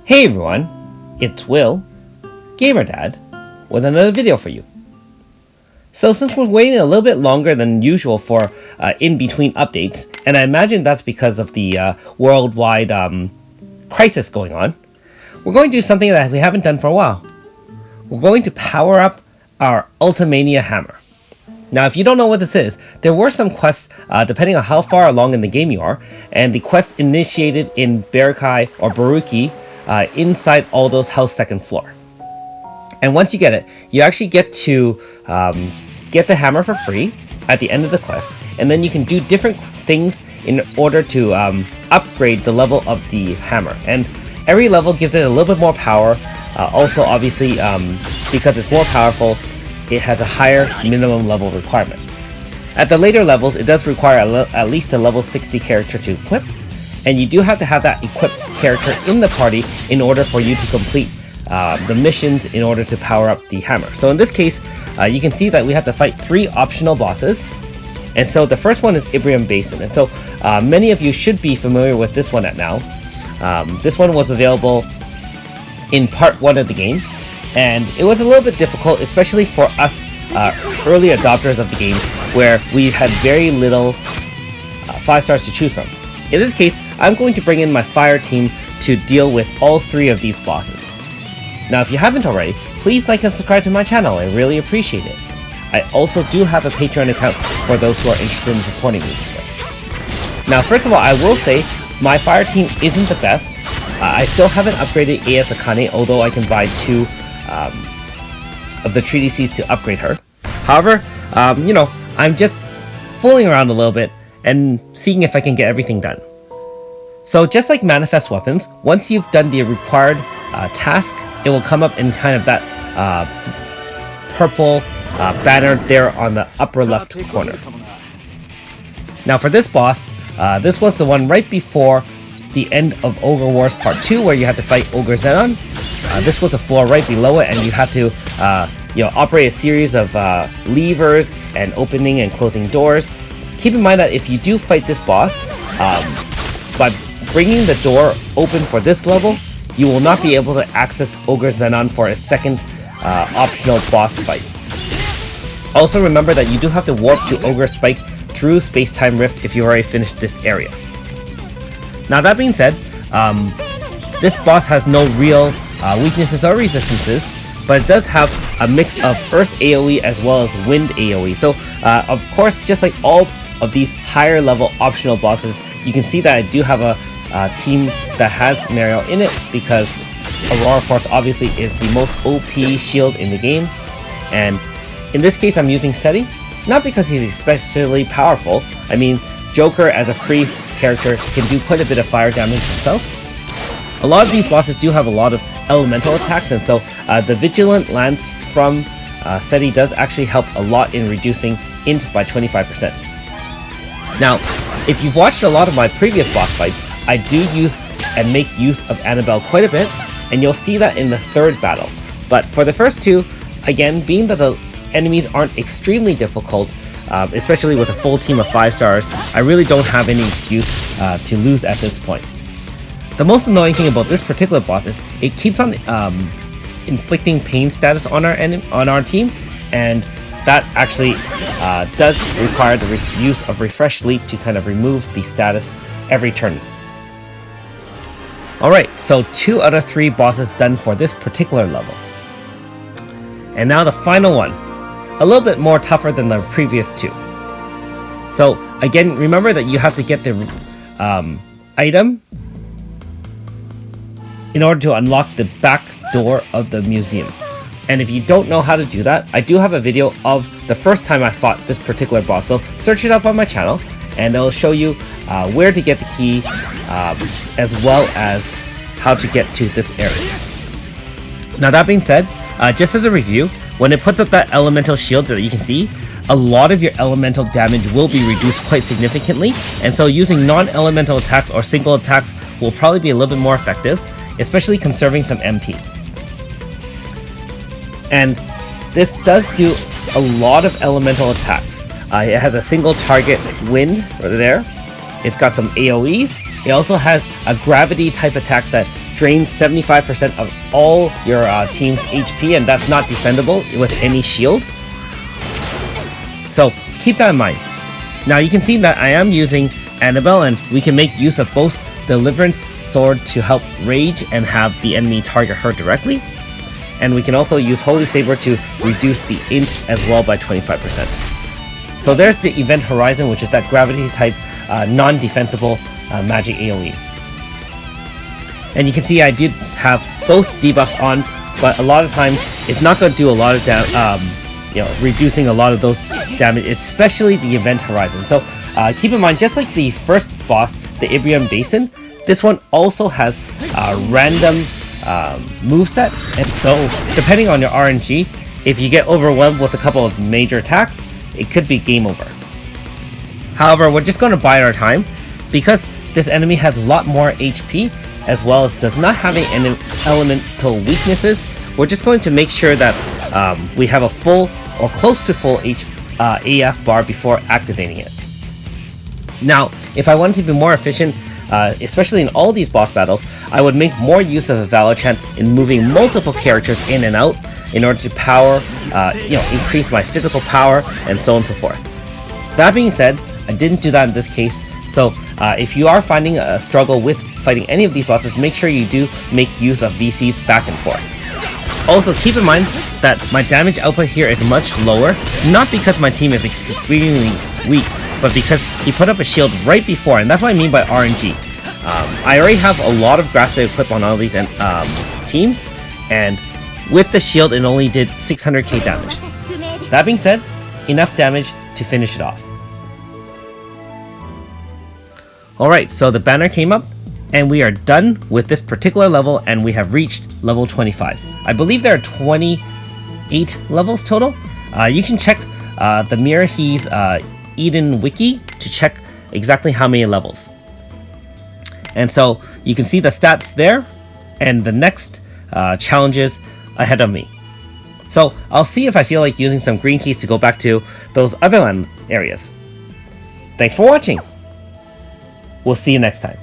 Hey everyone, it's Will, GamerDad, with another video for you. So since we're waiting a little bit longer than usual for in-between updates, and I imagine that's because of the worldwide crisis going on, we're going to do something that we haven't done for a while. We're going to power up our Ultimania hammer. Now, if you don't know what this is, there were some quests, depending on how far along in the game you are, and the quests initiated in Barakai or Baruki inside Aldo's house 2nd floor. And once you get it, you actually get to get the hammer for free at the end of the quest, and then you can do different things in order to upgrade the level of the hammer. And every level gives it a little bit more power. Also, obviously, because it's more powerful, it has a higher minimum level requirement. At the later levels, it does require at least a level 60 character to equip, and you do have to have that equipped character in the party in order for you to complete the missions in order to power up the hammer. So in this case, you can see that we have to fight 3 optional bosses, and so the first one is Imbrium Basin, and so many of you should be familiar with this one at now. This one was available in part 1 of the game, and it was a little bit difficult, especially for us early adopters of the game, where we had very little 5 stars to choose from. In this case, I'm going to bring in my fire team to deal with all 3 of these bosses. Now, if you haven't already, please like and subscribe to my channel, I really appreciate it. I also do have a Patreon account for those who are interested in supporting me this way. Now, first of all, I will say, my fire team isn't the best. I still haven't upgraded AS Akane, although I can buy 2 of the treaty seeds to upgrade her. However, you know, I'm just fooling around a little bit and seeing if I can get everything done. So just like manifest weapons, once you've done the required task, it will come up in kind of that purple banner there on the upper left corner. Now for this boss, this was the one right before the end of Ogre Wars Part 2, where you had to fight Ogre Zenon. This was the floor right below it, and you have to operate a series of levers and opening and closing doors. Keep in mind that if you do fight this boss, by bringing the door open for this level, you will not be able to access Ogre Zenon for a second optional boss fight. Also remember that you do have to warp to Ogre Spike through Space-Time Rift if you already finished this area. Now that being said, this boss has no real weaknesses or resistances, but it does have a mix of Earth AoE as well as Wind AoE. So of course, just like all of these higher level optional bosses, you can see that I do have a team that has Mario in it, because Aurora Force obviously is the most OP shield in the game. And in this case, I'm using Seti, not because he's especially powerful. I mean, Joker as a free character can do quite a bit of fire damage himself. A lot of these bosses do have a lot of elemental attacks, and so the Vigilant Lance from Seti does actually help a lot in reducing int by 25%. Now, if you've watched a lot of my previous boss fights, I do use and make use of Annabelle quite a bit, and you'll see that in the 3rd battle. But for the first 2, again, being that the enemies aren't extremely difficult, especially with a full team of 5 stars, I really don't have any excuse to lose at this point. The most annoying thing about this particular boss is it keeps on inflicting pain status on our team, and that actually does require the use of Refresh Sleep to kind of remove the status every turn. Alright, so 2 out of 3 bosses done for this particular level. And now the final one. A little bit more tougher than the previous 2. So again, remember that you have to get the item in order to unlock the back door of the museum. And if you don't know how to do that, I do have a video of the first time I fought this particular boss, so search it up on my channel, and it'll show you where to get the key, as well as how to get to this area. Now that being said, just as a review, when it puts up that elemental shield that you can see, a lot of your elemental damage will be reduced quite significantly, and so using non-elemental attacks or single attacks will probably be a little bit more effective, especially conserving some MP. And this does do a lot of elemental attacks. It has a single target wind right there. It's got some AoEs. It also has a gravity type attack that drains 75% of all your team's HP, and that's not defendable with any shield. So keep that in mind. Now you can see that I am using Annabelle, and we can make use of both Deliverance Sword to help rage and have the enemy target her directly. And we can also use Holy Saber to reduce the int as well by 25%. So there's the Event Horizon, which is that gravity type non-defensible magic AoE. And you can see I did have both debuffs on, but a lot of times it's not going to do a lot of reducing a lot of those damage, especially the Event Horizon. So keep in mind, just like the first boss, the Imbrium Basin, this one also has a random moveset, and so depending on your RNG, if you get overwhelmed with a couple of major attacks, it could be game over. However, we're just going to bide our time, because this enemy has a lot more HP, as well as does not have any elemental weaknesses. We're just going to make sure that we have a full or close to full AF bar before activating it. Now, if I wanted to be more efficient, especially in all these boss battles, I would make more use of the Valor Chant in moving multiple characters in and out in order to power, increase my physical power and so on and so forth. That being said, I didn't do that in this case, so if you are finding a struggle with fighting any of these bosses, make sure you do make use of VCs back and forth. Also, keep in mind that my damage output here is much lower, not because my team is extremely weak, but because he put up a shield right before, and that's what I mean by RNG. I already have a lot of grass to equip on all these teams, and with the shield it only did 600k damage. That being said, enough damage to finish it off. Alright, so the banner came up, and we are done with this particular level, and we have reached level 25. I believe there are 28 levels total. You can check the Mirahe's Eden wiki to check exactly how many levels. And so you can see the stats there, and the next challenges ahead of me. So I'll see if I feel like using some green keys to go back to those other land areas. Thanks for watching. We'll see you next time.